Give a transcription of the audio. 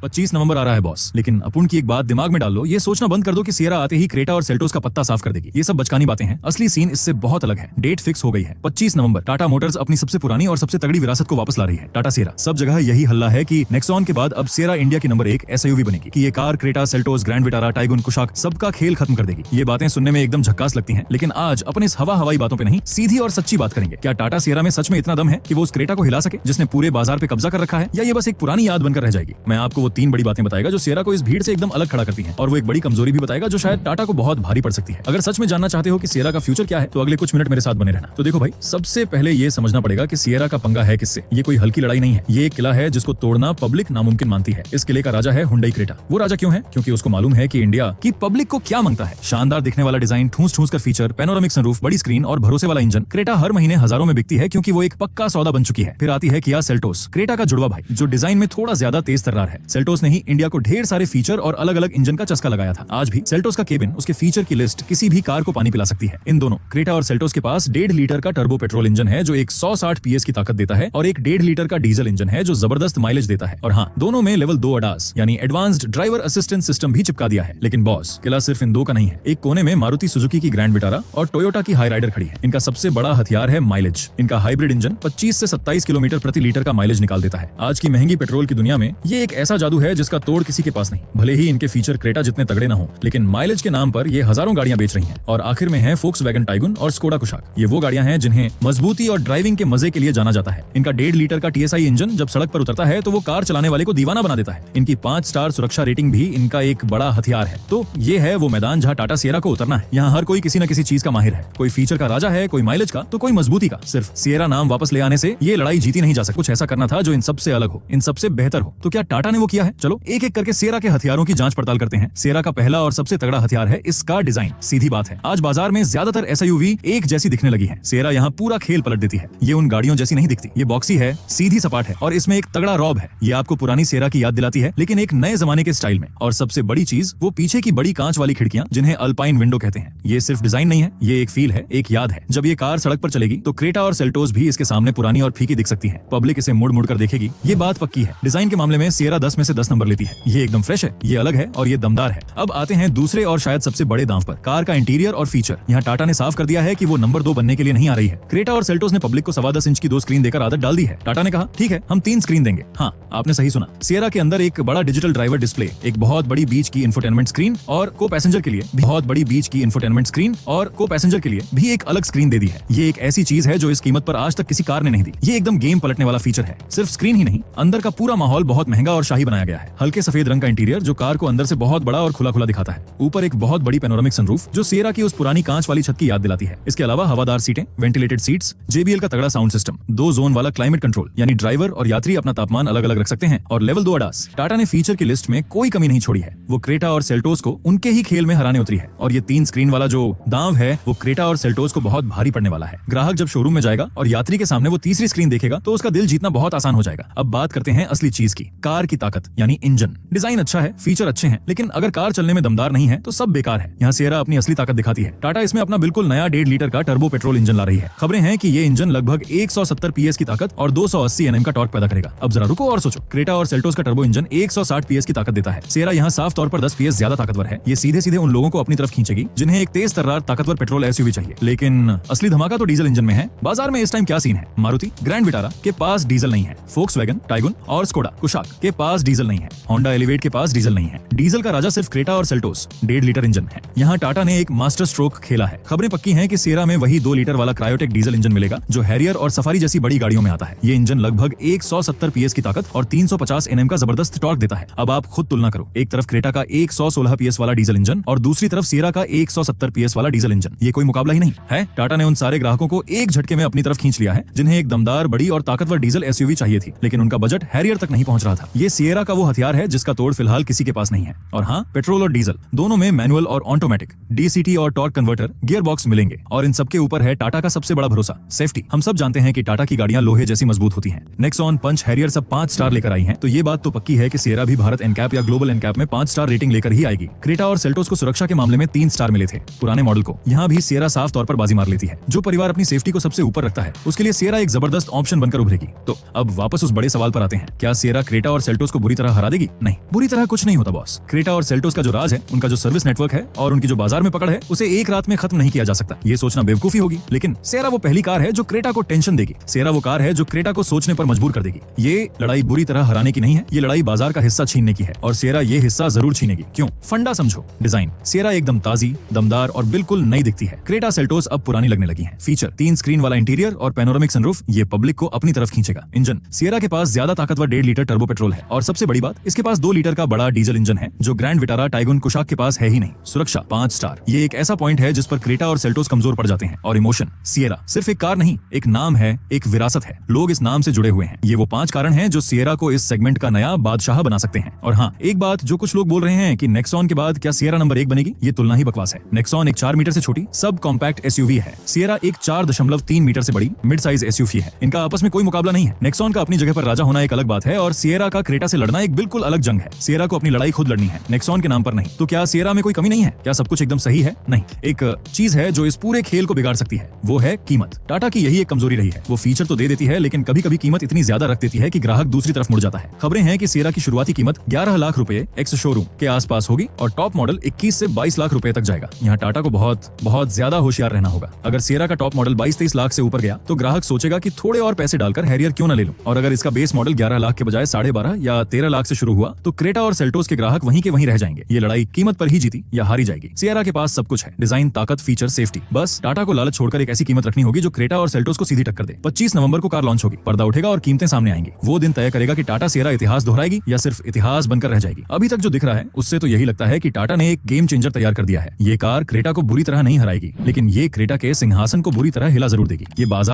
25 नवंबर आ रहा है बॉस, लेकिन अपुन की एक बात दिमाग में डाल लो, ये सोचना बंद कर दो कि सिएरा आते ही क्रेटा और सेल्टोस का पत्ता साफ कर देगी। ये सब बचकानी बातें हैं, असली सीन इससे बहुत अलग है। डेट फिक्स हो गई है 25 नवंबर। टाटा मोटर्स अपनी सबसे पुरानी और सबसे तगड़ी विरासत को वापस ला रही है। टाटा सिएरा। सब जगह यही हल्ला है कि नेक्सॉन के बाद अब सिएरा इंडिया की नंबर 1 एसयूवी बनेगी, कि ये car Creta, Seltos, grand Vitara, Tiguan, Kushaq सबका खेल खत्म कर देगी। ये बातें सुनने में एकदम झक्कास लगती हैं, लेकिन आज अपने इस हवाई बातों पे नहीं, सीधी और सच्ची बात करेंगे। क्या टाटा सिएरा में सच में इतना दम है कि वो उस क्रेटा को हिला सके जिसने पूरे बाजार पे कब्जा कर रखा है, या ये बस एक पुरानी याद बनकर रह जाएगी? मैं आपको वो 3 बड़ी बातें बताएगा जो सिएरा को इस भीड़ से एकदम अलग खड़ा करती हैं, और वो एक बड़ी कमजोरी भी बताएगा जो शायद टाटा को बहुत भारी पड़ सकती है। अगर सच में जानना चाहते हो कि सिएरा का फ्यूचर क्या है, तो अगले कुछ मिनट मेरे साथ बने रहना। तो देखो भाई, सबसे पहले ये समझना पड़ेगा कि सिएरा का पंगा है किससे। ये कोई हल्की लड़ाई नहीं है। ये एक किला है जिसको तोड़ना पब्लिक नामुमकिन मानती है। इस किले का राजा है हुंडई क्रेटा। वो राजा क्यों है? क्योंकि उसको मालूम है कि इंडिया की पब्लिक को क्या मांगता है। शानदार दिखने वाला डिजाइन, ठूस ठूस कर फीचर, पैनोरामिक सनरूफ, बड़ी स्क्रीन और भरोसे वाला इंजन। क्रेटा हर महीने हजारों में बिकती है क्योंकि वो एक पक्का सौदा बन चुकी है। फिर आती है किया सेल्टोस, क्रेटा का जुड़वा भाई, जो डिजाइन में थोड़ा ज्यादा तेज तर्रार है। सेल्टोस ने ही इंडिया को ढेर सारे फीचर और अलग अलग इंजन का चस्का लगाया था। आज भी सेल्टोस का केबिन, उसके फीचर की लिस्ट किसी भी कार को पानी पिला सकती है। इन दोनों क्रेटा और सेल्टोस के पास 1.5 लीटर का टर्बो पेट्रोल इंजन है जो 160 PS की ताकत देता है, और एक 1.5 लीटर का डीजल इंजन है जो जबरदस्त माइलेज देता है। और हाँ, दोनों में लेवल 2 ADAS यानी एडवांस्ड ड्राइवर असिस्टेंस सिस्टम भी चिपका दिया है। लेकिन बॉस, किला सिर्फ इन 2 का नहीं है। एक कोने में मारुति सुजुकी की ग्रैंड विटारा और टोयोटा की हाई राइडर खड़ी है। इनका सबसे बड़ा हथियार है माइलेज। इनका हाइब्रिड इंजन 25 से 27 किलोमीटर प्रति लीटर का माइलेज निकाल देता है। आज की महंगी पेट्रोल की दुनिया में ये एक ऐसा जादू है जिसका तोड़ किसी के पास नहीं। भले ही इनके फीचर क्रेटा जितने तगड़े ना हो, लेकिन माइलेज के नाम पर ये हजारों गाड़ियां बेच रही हैं। और आखिर में है फोक्सवैगन टाइगुन और स्कोडा कुशाक। ये वो गाड़ियां हैं जिन्हें मजबूती और ड्राइविंग के मजे के लिए जाना जाता है। इनका 1.5 लीटर का TSI इंजन जब सड़क पर उतरता है तो वो कार चलाने वाले को दीवाना बना देता है। इनकी 5 स्टार सुरक्षा रेटिंग भी इनका एक बड़ा हथियार है। तो ये है वो मैदान जहाँ टाटा सिएरा को उतरना है। यहाँ हर कोई किसी न किसी चीज का माहिर है। कोई फीचर का राजा है, कोई माइलेज का, तो कोई मजबूती का। सिर्फ सिएरा नाम वापस ले आने से ये लड़ाई जीती नहीं जा सकती। कुछ ऐसा करना था जो इन सबसे अलग हो, इन सबसे बेहतर हो। तो क्या टाटा ने वो किया है? चलो एक एक करके सिएरा के हथियारों की जांच पड़ताल करते हैं। सिएरा का पहला और सबसे तगड़ा हथियार है इसका डिजाइन। सीधी बात है, आज बाजार में ज्यादातर एसयूवी एक जैसी दिखने लगी है। सिएरा यहाँ पूरा खेल पलट देती है। ये उन गाड़ियों जैसी नहीं दिखती। ये बॉक्सी है, सीधी सपाट है, और इसमें एक तगड़ा रॉब है। ये आपको पुरानी सिएरा की याद दिलाती है, लेकिन एक नए जमाने के स्टाइल में। और सबसे बड़ी चीज, वो पीछे की बड़ी कांच वाली खिड़कियां जिन्हें अल्पाइन विंडो कहते हैं। ये सिर्फ डिजाइन नहीं है, ये एक फील है, एक याद है। जब ये कार सड़क पर चलेगी तो क्रेटा और सेल्टोस भी इसके सामने पुरानी और फीकी दिख सकती है। पब्लिक इसे मुड़ मुड़ कर देखेगी, ये बात पक्की है। डिजाइन के मामले में सिएरा 10 में से 10 नंबर लेती है। ये एकदम फ्रेश है, ये अलग है और ये दमदार है। अब आते हैं दूसरे और शायद सबसे बड़े दांव पर, कार का इंटीरियर और फीचर। यहाँ टाटा ने साफ कर दिया है कि वो नंबर 2 बनने के लिए नहीं आ रही है। क्रेटा और सेल्टोस ने पब्लिक को 10.25 इंच की 2 स्क्रीन देकर आदत डाल दी है। टाटा ने कहा ठीक है, हम 3 स्क्रीन देंगे। हाँ, आपने सही सुना। सिएरा के अंदर एक बड़ा डिजिटल ड्राइवर डिस्प्ले, एक बहुत बड़ी बीच की इंफोटेनमेंट स्क्रीन और को पैसेंजर के लिए भी एक अलग स्क्रीन दे दी है। ये एक ऐसी चीज है जो इस कीमत पर आज तक किसी कार ने नहीं दी। ये एकदम गेम पलटने वाला फीचर है। सिर्फ स्क्रीन ही नहीं, अंदर का पूरा माहौल बहुत महंगा और शाही बनाया गया है। हल्के सफेद रंग का इंटीरियर जो कार को अंदर से बहुत बड़ा और खुला खुला दिखाता है। ऊपर एक बहुत बड़ी पैनोरामिक सनरूफ जो सिएरा की उस पुरानी कांच वाली छत की याद दिलाती है। इसके अलावा हवादार सीटें, वेंटिलेटेड सीट्स, JBL का तगड़ा साउंड सिस्टम, 2 जोन वाला क्लाइमेट कंट्रोल, यानी ड्राइवर और यात्री अपना तापमान अलग अलग रख सकते हैं, और लेवल 2 ADAS। टाटा ने फीचर की लिस्ट में कोई कमी नहीं छोड़ी है। वो क्रेटा और सेल्टोस को उनके ही खेल में हराने उतरी है। और ये 3 स्क्रीन वाला जो दांव है वो क्रेटा और सेल्टोस को बहुत भारी पड़ने वाला है। ग्राहक जब शोरूम में जाएगा और यात्री के सामने वो तीसरी स्क्रीन देखेगा तो उसका दिल जीतना बहुत आसान हो जाएगा। अब बात करते हैं असली चीज की, कार की ताकत यानी इंजन। डिजाइन अच्छा है, फीचर अच्छे हैं, लेकिन अगर कार चलने में दमदार नहीं है तो सब बेकार है। यहाँ सिएरा अपनी असली ताकत दिखाती है। टाटा इसमें अपना बिल्कुल नया 1.5 लीटर का टर्बो पेट्रोल इंजन ला रही है। खबरें हैं कि ये इंजन लगभग 170 PS की ताकत और 280 Nm का टॉर्क पैदा करेगा। अब जरा रुको और सोचो, क्रेटा और सेल्टोस का टर्बो इंजन 160 PS की ताकत देता है। सिएरा यहाँ साफ तौर पर 10 PS ज्यादा ताकतवर है। ये सीधे सीधे उन लोगों को अपनी तरफ खींचेगी जिन्हें एक तेज तर्रार ताकतवर पेट्रोल एसयूवी चाहिए। लेकिन असली धमाका तो डीजल इंजन में है। बाजार में इस टाइम क्या सीन है? मारुति ग्रैंड विटारा के पास डीजल नहीं है, फोक्सवैगन टाइगुन और स्कोडा कुशाक के पास डीजल नहीं है, होंडा एलिवेट के पास डीजल नहीं है। डीजल का राजा सिर्फ क्रेटा और सेल्टोस, 1.5 लीटर इंजन है। यहाँ टाटा ने एक मास्टर स्ट्रोक खेला है। खबरें पक्की हैं कि सिएरा में वही 2 लीटर वाला क्रायोटेक डीजल इंजन मिलेगा जो हैरियर और सफारी जैसी बड़ी गाड़ियों में आता है। ये इंजन लगभग 170 PS की ताकत और 350 Nm का जबरदस्त टॉर्क देता है। अब आप खुद तुलना करो, एक तरफ क्रेटा का 116 PS वाला डीजल इंजन और दूसरी तरफ सिएरा का 170 PS वाला डीजल इंजन। ये कोई मुकाबला ही नहीं है। टाटा ने उन सारे ग्राहकों को एक झटके में अपनी तरफ खींच लिया है जिन्हें एक दमदार, बड़ी और ताकतवर डीजल एसयूवी चाहिए थी, लेकिन उनका बजट हैरियर तक नहीं पहुंच रहा था। ये सिएरा का वो हथियार है जिसका तोड़ फिलहाल किसी के पास नहीं है। और हाँ, पेट्रोल और डीजल दोनों में मैनुअल और ऑटोमेटिक, DCT और टॉर्क कन्वर्टर, गियर बॉक्स मिलेंगे। और इन सबके ऊपर है टाटा का सबसे बड़ा भरोसा, सेफ्टी। हम सब जानते हैं कि टाटा की गाड़ियां लोहे जैसी मजबूत होती हैं। नेक्सॉन, पंच, हैरियर सब 5 स्टार लेकर आई हैं, तो ये बात तो पक्की है कि सिएरा भी भारत एनकैप या ग्लोबल एनकैप में 5 स्टार रेटिंग लेकर ही आएगी। क्रेटा और सेल्टोस को सुरक्षा के मामले में 3 स्टार मिले थे पुराने मॉडल को। यहाँ भी सिएरा साफ तौर पर बाजी मार लेती है। जो परिवार अपनी सेफ्टी को सबसे ऊपर रखता है उसके लिए सिएरा एक जबरदस्त ऑप्शन बनकर उभरेगी। तो अब वापस उस बड़े सवाल पर आते हैं, क्या सिएरा क्रेटा और सेल्टोस को बुरी बुरी तरह हरा देगी? नहीं, बुरी तरह कुछ नहीं होता बॉस। क्रेटा और सेल्टोस का जो राज है, उनका जो सर्विस नेटवर्क है और उनकी जो बाजार में पकड़ है, उसे एक रात में खत्म नहीं किया जा सकता। ये सोचना बेवकूफी होगी। लेकिन सिएरा वो पहली कार है जो क्रेटा को टेंशन देगी। सिएरा वो कार है जो क्रेटा को सोचने पर मजबूर कर देगी। ये लड़ाई बुरी तरह हराने की नहीं है, ये लड़ाई बाजार का हिस्सा छीनने की है और सिएरा ये हिस्सा जरूर छीनेगी। क्यों? फंडा समझो। डिजाइन, सिएरा एकदम ताजी, दमदार और बिल्कुल नई दिखती है। क्रेटा सेल्टोस अब पुरानी लगने लगी है। फीचर, 3 स्क्रीन वाला इंटीरियर और पैनोरामिक सनरूफ, ये पब्लिक को अपनी तरफ खींचेगा। इंजन, सिएरा के पास ज्यादा ताकतवर 1.5 लीटर टर्बो पेट्रोल है और सबसे बड़ी बात, इसके पास 2 लीटर का बड़ा डीजल इंजन है जो ग्रैंड विटारा टाइगुन कुशाक के पास है ही नहीं। सुरक्षा 5 स्टार, ये एक ऐसा पॉइंट है जिस पर क्रेटा और सेल्टोस कमजोर पड़ जाते हैं। और इमोशन, सिएरा सिर्फ एक कार नहीं, एक नाम है, एक विरासत है। लोग इस नाम से जुड़े हुए हैं। ये वो 5 कारण हैं जो सिएरा को इस सेगमेंट का नया बादशाह बना सकते हैं। और हाँ, एक बात जो कुछ लोग बोल रहे हैं कि नेक्सॉन के बाद क्या सिएरा नंबर 1 बनेगी, ये तुलना ही बकवास है। नेक्सॉन एक 4 मीटर से छोटी सब कॉम्पैक्ट एसयूवी है। सिएरा एक 4.3 मीटर से बड़ी मिड साइज एसयूवी है। इनका आपस में कोई मुकाबला नहीं है। नेक्सॉन का अपनी जगह पर राजा होना एक अलग बात है और सिएरा का क्रेटा से लड़ना एक बिल्कुल अलग जंग है। सिएरा को अपनी लड़ाई खुद लड़नी है, नेक्सॉन के नाम पर नहीं। तो क्या सिएरा में कोई कमी नहीं है? क्या सब कुछ एकदम सही है? नहीं। एक चीज है जो इस पूरे खेल को बिगाड़ सकती है, वो है कीमत। टाटा की यही एक कमजोरी रही है। वो फीचर तो दे देती है लेकिन कभी कभी कीमत इतनी ज्यादा रख देती है कि ग्राहक दूसरी तरफ मुड़ जाता है। खबरें हैं कि सिएरा की शुरुआती कीमत 11 लाख रुपए एक्स शोरूम के आसपास होगी और टॉप मॉडल 21 से 22 लाख रुपए तक जाएगा। यहाँ टाटा को बहुत ज्यादा होशियार रहना होगा। अगर सिएरा का टॉप मॉडल 22-23 लाख से ऊपर गया तो ग्राहक सोचेगा कि थोड़े और पैसे डालकर हैरियर क्यों न ले लूं। और अगर इसका बेस मॉडल 11 लाख के बजाय 12.5 या 13 लाख से शुरू हुआ तो क्रेटा और सेल्टोस के ग्राहक वहीं के वहीं रह जाएंगे। ये लड़ाई कीमत पर ही जीती या हारी जाएगी। सिएरा के पास सब कुछ है, डिजाइन, ताकत, फीचर, सेफ्टी। बस टाटा को लालच छोड़कर एक ऐसी कीमत रखनी होगी जो क्रेटा और सेल्टोस को सीधी टक्कर दे। 25 नवंबर को कार लॉन्च होगी, पर्दा उठेगा और कीमतें सामने आएंगी। वो दिन तय करेगा कि टाटा सिएरा इतिहास दोहराएगी या सिर्फ इतिहास बनकर रह जाएगी। अभी तक जो दिख रहा है उससे तो यही लगता है कि टाटा ने एक गेम चेंजर तैयार कर दिया है। ये कार क्रेटा को बुरी तरह नहीं हराएगी, लेकिन ये क्रेटा के सिंहासन को बुरी तरह हिला जरूर देगी। ये बाजार